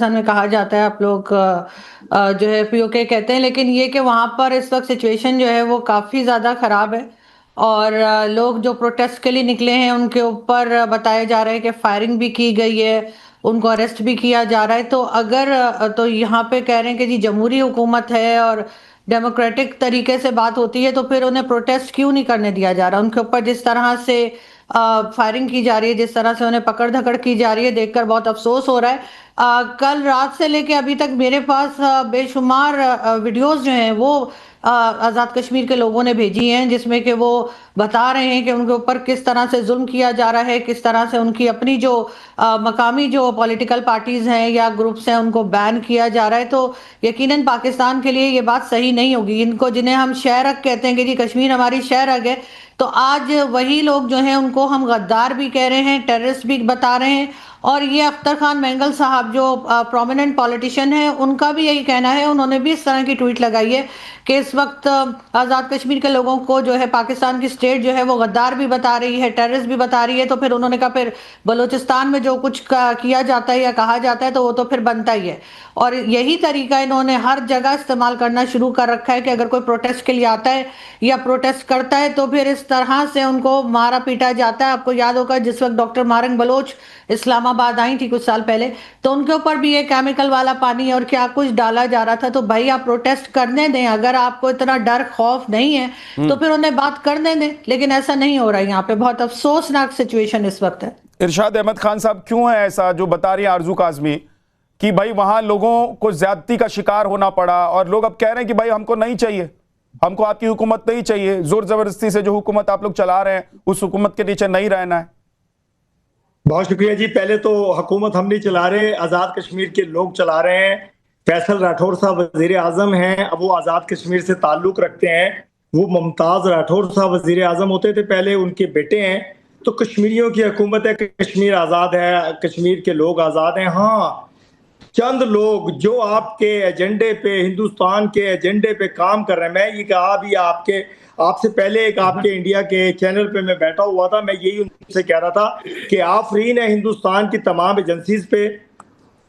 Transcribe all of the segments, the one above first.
में कहा जाता है, आप लोग जो है पीओके कहते हैं, लेकिन ये कि वहाँ पर इस वक्त सिचुएशन जो है वो काफ़ी ज़्यादा ख़राब है और लोग जो प्रोटेस्ट के लिए निकले हैं उनके ऊपर बताया जा रहा है कि फायरिंग भी की गई है, उनको अरेस्ट भी किया जा रहा है। तो अगर तो यहाँ पे कह रहे हैं कि जी जमहूरी हुकूमत है और डेमोक्रेटिक तरीके से बात होती है, तो फिर उन्हें प्रोटेस्ट क्यों नहीं करने दिया जा रहा? उनके ऊपर जिस तरह से फायरिंग की जा रही है, जिस तरह से उन्हें पकड़ धकड़ की जा रही है, देखकर बहुत अफसोस हो रहा है। कल रात से लेके अभी तक मेरे पास बेशुमार वीडियोस जो हैं वो आज़ाद कश्मीर के लोगों ने भेजी हैं, जिसमें कि वो बता रहे हैं कि उनके ऊपर किस तरह से जुल्म किया जा रहा है, किस तरह से उनकी अपनी जो मकामी जो पॉलिटिकल पार्टीज हैं या ग्रुप्स हैं उनको बैन किया जा रहा है। तो यकीनन पाकिस्तान के लिए ये बात सही नहीं होगी। इनको जिन्हें हम शहरक कहते हैं कि जी कश्मीर हमारी शहरक है, तो आज वही लोग जो हैं उनको हम गद्दार भी कह रहे हैं, टेररिस्ट भी बता रहे हैं। और ये अख्तर खान मैंगल साहब जो प्रोमिनेंट पॉलिटिशियन है, उनका भी यही कहना है, उन्होंने भी इस तरह की ट्वीट लगाई है कि इस वक्त आज़ाद कश्मीर के लोगों को जो है पाकिस्तान की स्टेट जो है वो गद्दार भी बता रही है, टेररिस्ट भी बता रही है। तो फिर उन्होंने कहा फिर बलूचिस्तान में जो कुछ किया जाता है या कहा जाता है तो वो तो फिर बनता ही है। और यही तरीका इन्होंने हर जगह इस्तेमाल करना शुरू कर रखा है कि अगर कोई प्रोटेस्ट के लिए आता है या प्रोटेस्ट करता है तो फिर इस तरह से उनको मारा पीटा जाता है। आपको याद होगा जिस वक्त डॉक्टर मारंग बलोच इस्लामाबाद आई थी कुछ साल पहले, तो उनके ऊपर भी ये केमिकल वाला पानी और क्या कुछ डाला जा रहा था। तो भाई आप प्रोटेस्ट करने दें, अगर आपको इतना डर खौफ नहीं है तो फिर उन्हें बात करने दें, लेकिन ऐसा नहीं हो रहा है। यहाँ पे बहुत अफसोसनाक सिचुएशन इस वक्त है। इरशाद अहमद खान साहब, क्यों है ऐसा जो बता रही है आरजू काजमी कि भाई वहां लोगों को ज्यादती का शिकार होना पड़ा और लोग अब कह रहे हैं कि भाई हमको नहीं चाहिए, हमको आपकी हुकूमत नहीं चाहिए, जोर जबरदस्ती से जो हुकूमत आप लोग चला रहे हैं उस हुकूमत के नीचे नहीं रहना है? बहुत शुक्रिया जी। पहले तो हुकूमत हम नहीं चला रहे, आज़ाद कश्मीर के लोग चला रहे हैं। फैसल राठौर साहब वजीर आजम हैं, अब वो आज़ाद कश्मीर से ताल्लुक रखते हैं। वो मुमताज़ राठौर साहब वजीर आजम होते थे पहले, उनके बेटे हैं। तो कश्मीरियों की हुकूमत है, कश्मीर आज़ाद है, कश्मीर के लोग आज़ाद हैं। हाँ, चंद लोग जो आपके एजेंडे पे, हिंदुस्तान के एजेंडे पे काम कर रहे हैं। मैं ये कहा भी आपसे पहले एक आपके इंडिया के चैनल पे मैं बैठा हुआ था, मैं यही उनसे कह रहा था कि आफरीन है हिंदुस्तान की तमाम एजेंसीज पे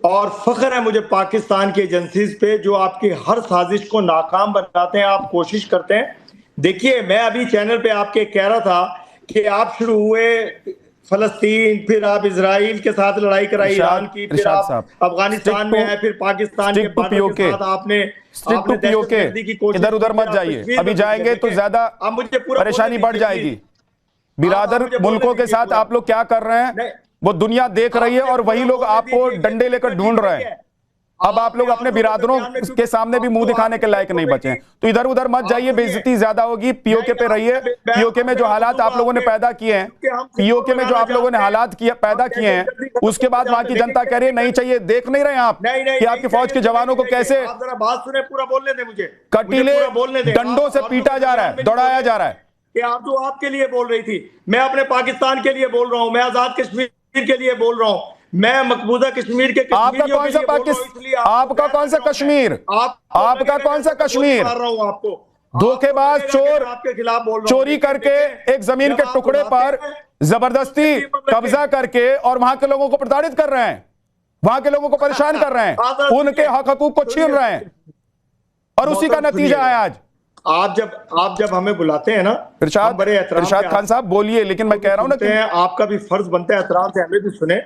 और फख्र है मुझे पाकिस्तान की एजेंसीज पे जो आपकी हर साजिश को नाकाम बनाते हैं, आप कोशिश करते हैं। देखिए, मैं अभी चैनल पे आपके कह रहा था कि आप शुरू हुए फलस्तीन, फिर आप इजराइल के साथ लड़ाई कराई ईरान की, फिर आप अफगानिस्तान में आए, फिर पाकिस्तान के बादल के साथ आपने दहशतगर्दी की कोशिश। इधर उधर मत जाइए, अभी जाएंगे तो ज्यादा परेशानी बढ़ जाएगी। बिरादर मुल्कों के साथ आप लोग क्या कर रहे हैं वो दुनिया देख रही है और वही लोग आपको डंडे लेकर ढूंढ रहे हैं। अब आप लोग अपने बिरादरों के सामने भी मुंह दिखाने के लायक नहीं बचे हैं, तो इधर उधर मत जाइए, बेइज्जती ज्यादा होगी। पीओके पे रहिए। पीओके में जो हालात आप लोगों ने पैदा किए हैं, पीओके में जो आप लोगों ने हालात पैदा किए हैं, उसके बाद वहां की जनता कह रही है नहीं चाहिए। देख नहीं रहे आप कि आपकी फौज के जवानों को कैसे बात सुने, पूरा बोलने दे मुझे, कटीले डंडों से पीटा जा रहा है, दौड़ाया जा रहा है। कि आप जो आपके लिए बोल रही थी, मैं अपने पाकिस्तान के लिए बोल रहा हूं, मैं आजाद कश्मीर के लिए बोल रहा हूं, मैं मकबूजा कश्मीर के आपका कौन सा पाकिस्तान, आपका कौन सा कश्मीर, आपका कौन सा कश्मीर? आपको धोखेबाज चोर आपके खिलाफ बोल रहा हूं, चोरी करके एक जमीन के टुकड़े पर जबरदस्ती कब्जा करके और वहां के लोगों को प्रताड़ित कर रहे हैं, वहां के लोगों को परेशान कर रहे हैं, उनके हक हकूक को छीन रहे हैं और उसी का नतीजा है आज। आप जब हमें बुलाते हैं ना, इरशाद खान साहब बोलिए, लेकिन मैं कह रहा हूं ना कि आपका भी फर्ज बनता है एहतराम से हमें भी सुने।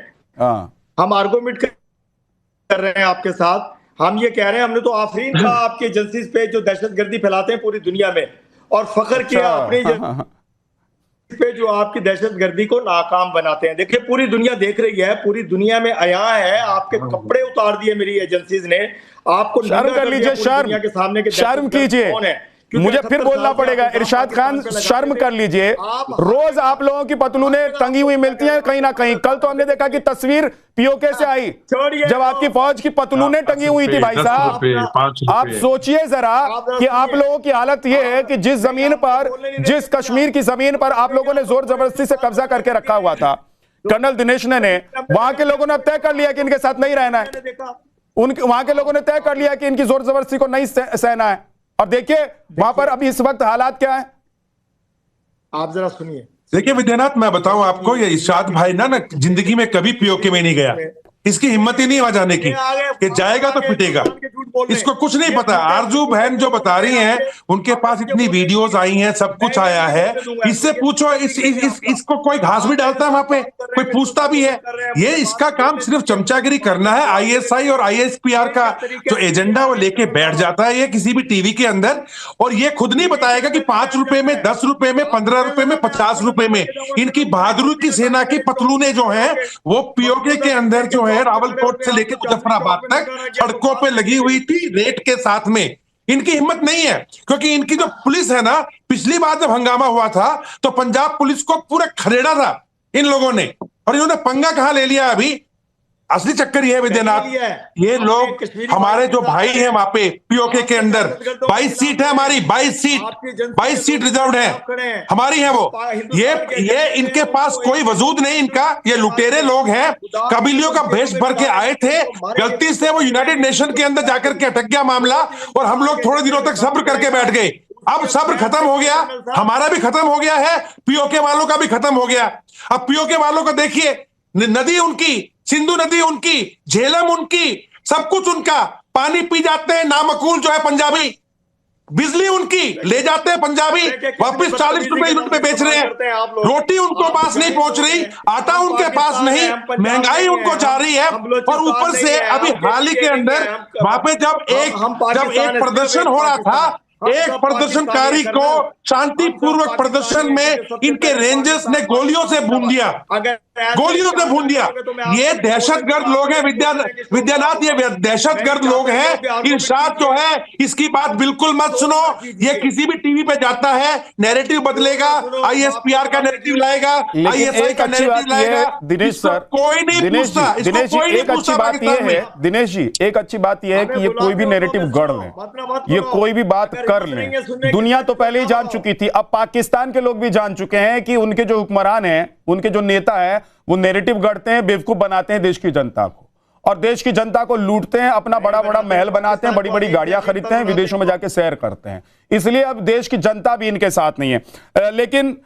हम आर्गुमेंट कर रहे हैं आपके साथ, हम ये कह रहे हैं हमने तो आफरीन का आपकी एजेंसीज पे जो दहशतगर्दी फैलाते हैं पूरी दुनिया में, और फख्र किया अपनी पे जो आपकी दहशतगर्दी को नाकाम बनाते हैं। देखिए, पूरी दुनिया देख रही है, पूरी दुनिया में आया है, आपके कपड़े उतार दिए मेरी एजेंसीज ने, आपको शर्म कर लीजिए, शर्म कीजिए, मुझे फिर बोलना पड़ेगा। इरशाद खान, शर्म कर लीजिए। रोज आप लोगों की पतलूनें टंगी हुई मिलती हैं कहीं ना कहीं। कल तो हमने देखा कि तस्वीर पीओके से आई जब आपकी फौज की पतलूनें टंगी हुई थी। भाई साहब, आप सोचिए जरा कि आप लोगों की हालत यह है कि जिस जमीन पर, जिस कश्मीर की जमीन पर आप लोगों ने जोर जबरदस्ती से कब्जा करके रखा हुआ था, कर्नल दिनेश ने वहां के लोगों ने अब तय कर लिया कि इनके साथ नहीं रहना है। वहां के लोगों ने तय कर लिया कि इनकी जोर जबरदस्ती को नहीं सहना है। और देखिए वहां पर अभी इस वक्त हालात क्या है, आप जरा सुनिए। देखिए विद्यानाथ, मैं बताऊं आपको, ये इरशाद भाई ना जिंदगी में कभी पीओके में नहीं गया। इसकी हिम्मत ही नहीं आ जाने की कि जाएगा तो पिटेगा। इसको कुछ नहीं पता। आरजू बहन जो बता रही हैं, उनके पास इतनी वीडियोस आई हैं, सब कुछ आया है। इससे पूछो इसको कोई घास भी डालता है वहां पे, कोई पूछता भी है? ये इसका काम सिर्फ चमचागिरी करना है। आईएसआई और आईएसपीआर का जो एजेंडा वो लेके बैठ जाता है ये किसी भी टीवी के अंदर, और ये खुद नहीं बताएगा कि 5 रुपए में, 10 रुपए में, 15 रुपए में, 50 रुपए में। इनकी बहादुरी की सेना की पतलूने जो है वो पीओके के अंदर जो है रावलकोट से लेकर मुजफ्फराबाद तक सड़कों पे लगी हुई थी रेट के साथ में। इनकी हिम्मत नहीं है, क्योंकि इनकी जो पुलिस है ना, पिछली बार जब हंगामा हुआ था तो पंजाब पुलिस को पूरा खदेड़ा था इन लोगों ने, और इन्होंने पंगा कहां ले लिया अभी। असली चक्कर ये है विद्यानाथ, ये लोग हमारे जो भाई हैं वहां पे पीओके के अंदर 22 सीट है हमारी, 22 सीट रिजर्व्ड है हमारी है वो। ये इनके पास कोई वजूद नहीं इनका। ये लुटेरे लोग हैं, कबीलियों का भेष भर के आए थे। गलती से वो यूनाइटेड नेशन के अंदर जाकर के अटक गया मामला, और हम लोग थोड़े दिनों तक सब्र करके बैठ गए। अब सब्र खत्म हो गया, हमारा भी खत्म हो गया है, पीओके वालों का भी खत्म हो गया। अब पीओके वालों को देखिए, नदी उनकी, सिंधु नदी उनकी, झेलम उनकी, सब कुछ उनका, पानी पी जाते हैं नामकूल जो है पंजाबी, बिजली उनकी ले जाते हैं पंजाबी, वापस 40 रुपए यूनिट पे बेच रहे हैं। रोटी उनको पास नहीं पहुंच रही, आटा उनके पास नहीं, महंगाई उनको जा रही है। और ऊपर से अभी हाल ही के अंदर वहां पे जब एक प्रदर्शन हो रहा था, एक प्रदर्शनकारी को शांतिपूर्वक प्रदर्शन में इनके रेंजर्स ने गोलियों से भून दिया, गोलियों से भून दिया। ये दहशतगर्द लोग हैं विद्यानाथ, ये दहशतगर्द लोग हैं। इरशाद जो है इसकी बात बिल्कुल मत सुनो। ये किसी भी टीवी पे जाता है, नैरेटिव बदलेगा, आईएसपीआर का नैरेटिव लाएगा, आईएसआई का नैरेटिव लाएगा। दिनेश सर, कोई नहीं पूछता। दिनेश जी, एक अच्छी बात यह है, दिनेश जी एक अच्छी बात यह है कि ये कोई भी नैरेटिव गढ़ लें, ये कोई भी बात कर लें। दुनिया तो पहले ही जान चुकी थी, अब पाकिस्तान के लोग भी जान चुके हैं कि उनके जो हुक्मरान हैं, उनके जो नेता हैं, वो नैरेटिव गढ़ते हैं, बेवकूफ बनाते हैं देश की जनता को, और देश की जनता को लूटते हैं, अपना बड़ा बड़ा महल बनाते हैं, बड़ी बड़ी गाड़ियां खरीदते हैं, विदेशों में जाके सैर करते हैं। इसलिए अब देश की जनता भी इनके साथ नहीं है। लेकिन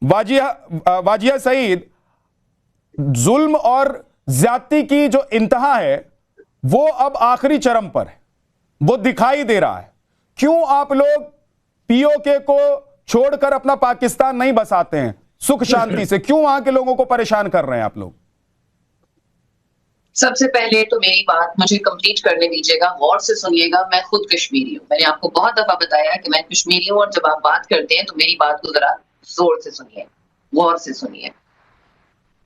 वाजिया सईद, जुल्म और ज्यादती की जो इंतहा है वो अब आखिरी चरम पर है, वो दिखाई दे रहा है। क्यों आप लोग पीओके को छोड़कर अपना पाकिस्तान नहीं बसाते हैं सुख शांति से? क्यों वहां के लोगों को परेशान कर रहे हैं आप लोग? सबसे पहले तो मेरी बात मुझे कंप्लीट करने दीजिएगा, गौर से सुनिएगा। मैं खुद कश्मीरी हूँ, मैंने आपको बहुत दफा बताया कि मैं कश्मीरी हूँ, और जब आप बात करते हैं तो मेरी बात को जरा जोर से सुनिए, गौर से सुनिए।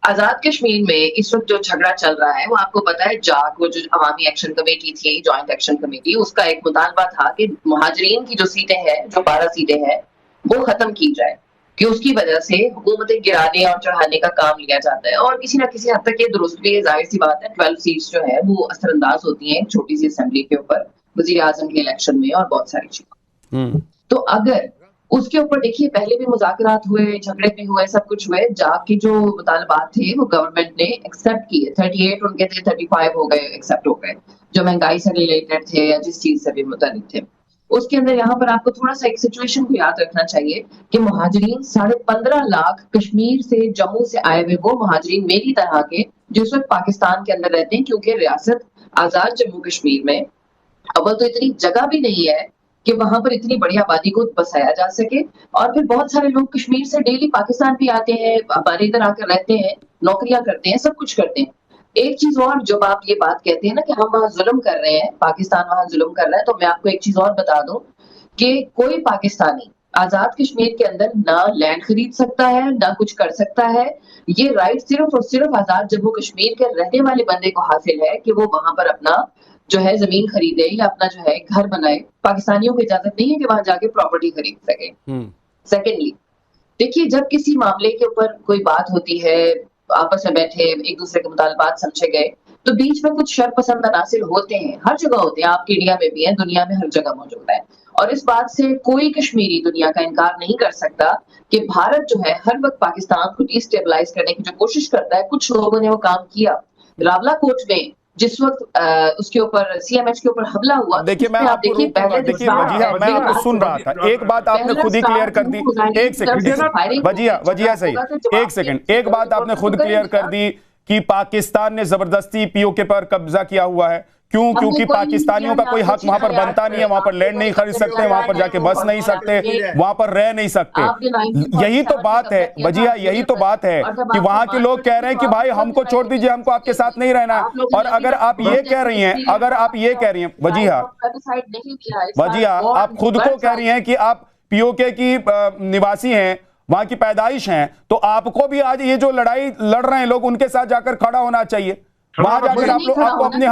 आजाद कश्मीर में इस वक्त जो झगड़ा चल रहा है वो आपको पता है, जाक वो जो अवामी एक्शन कमेटी थी, जॉइंट एक्शन कमेटी, उसका एक मुतालबा था कि मुहाजिरीन की जो सीटें हैं, जो 12 सीटें हैं, वो खत्म की जाए, कि उसकी वजह से हुकूमतें गिराने और चढ़ाने का काम लिया जाता है। और किसी ना किसी हद तक ये दुरुस्त भी है, जाहिर सी बात है। 12 सीट्स जो है वो असरअंदाज होती हैं छोटी सी असेंबली के ऊपर, वजीर आजम के इलेक्शन में और बहुत सारी चीजें। तो अगर उसके ऊपर देखिए, पहले भी मुज़ाकरात हुए, झगड़े भी हुए, सब कुछ हुए, जाके जो मुतालबात थे वो गवर्नमेंट ने एक्सेप्ट किए। 38 उनके थे, 35 हो गए, एक्सेप्ट हो गए, जो महंगाई से रिलेटेड थे या जिस चीज से भी मुतालिक थे। उसके अंदर यहाँ पर आपको थोड़ा सा एक सिचुएशन को याद रखना चाहिए कि मुहाजिरीन 15.5 लाख कश्मीर से, जम्मू से आए हुए वो मुहाजिरीन मेरी तरह के जो इस वक्त पाकिस्तान के अंदर रहते हैं, क्योंकि रियासत आजाद जम्मू कश्मीर में अव्वल तो इतनी जगह भी नहीं है कि वहां पर इतनी बड़ी आबादी को बसाया जा सके, और फिर बहुत सारे लोग कश्मीर से डेली पाकिस्तान भी आते हैं, हमारे इधर आकर रहते हैं, नौकरियां करते हैं, सब कुछ करते हैं। एक चीज और, जब आप ये बात कहते हैं ना कि हम वहां जुल्म कर रहे हैं, पाकिस्तान वहां जुल्म कर रहा है, तो मैं आपको एक चीज और बता दूं कि कोई पाकिस्तानी आजाद कश्मीर के अंदर ना लैंड खरीद सकता है, ना कुछ कर सकता है। ये राइट सिर्फ और सिर्फ आजाद जम्मू कश्मीर के रहने वाले बंदे को हासिल है कि वो वहां पर अपना जो है जमीन खरीदे या अपना जो है घर बनाए। पाकिस्तानियों को इजाजत नहीं है कि वहां जाके प्रॉपर्टी खरीद सके। सेकेंडली, देखिए, जब किसी मामले के ऊपर कोई बात होती है, आपस में बैठे एक दूसरे के मुतालबात समझे गए, तो बीच में कुछ शरपसंद अनासिर होते हैं, हर जगह होते हैं, आपके इंडिया में भी है, दुनिया में हर जगह मौजूद है। और इस बात से कोई कश्मीरी दुनिया का इनकार नहीं कर सकता कि भारत जो है हर वक्त पाकिस्तान को डिस्टेबलाइज करने की जो कोशिश करता है, कुछ लोगों ने वो काम किया। रावलाकोट में जिस वक्त उसके ऊपर सीएमएच के ऊपर हमला हुआ, देखिए मैं आपको मैं आपको सुन रहा था, एक बात आपने खुद ही क्लियर कर दी। एक सेकंड वजिया सही, एक सेकंड, एक बात आपने खुद क्लियर कर दी कि पाकिस्तान ने जबरदस्ती पीओके पर कब्जा किया हुआ है। क्यों? क्योंकि पाकिस्तानियों का कोई हक वहां पर बनता नहीं है, वहां पर लैंड नहीं खरीद सकते, वहां पर जाके बस नहीं सकते, वहां पर रह नहीं सकते। यही तो बात है वजिया, यही तो बात है कि वहां के लोग कह रहे हैं कि भाई हमको छोड़ दीजिए, हमको आपके साथ नहीं रहना है। और अगर आप ये कह रही हैं, अगर आप ये कह रही हैं वजिया, आप खुद को कह रही हैं कि आप पीओके की निवासी हैं, वहां की पैदाइश हैं, तो आपको भी आज ये जो लड़ाई लड़ रहे हैं लोग, उनके साथ जाकर खड़ा होना चाहिए। वहां जाकर आप लोग आपको अपने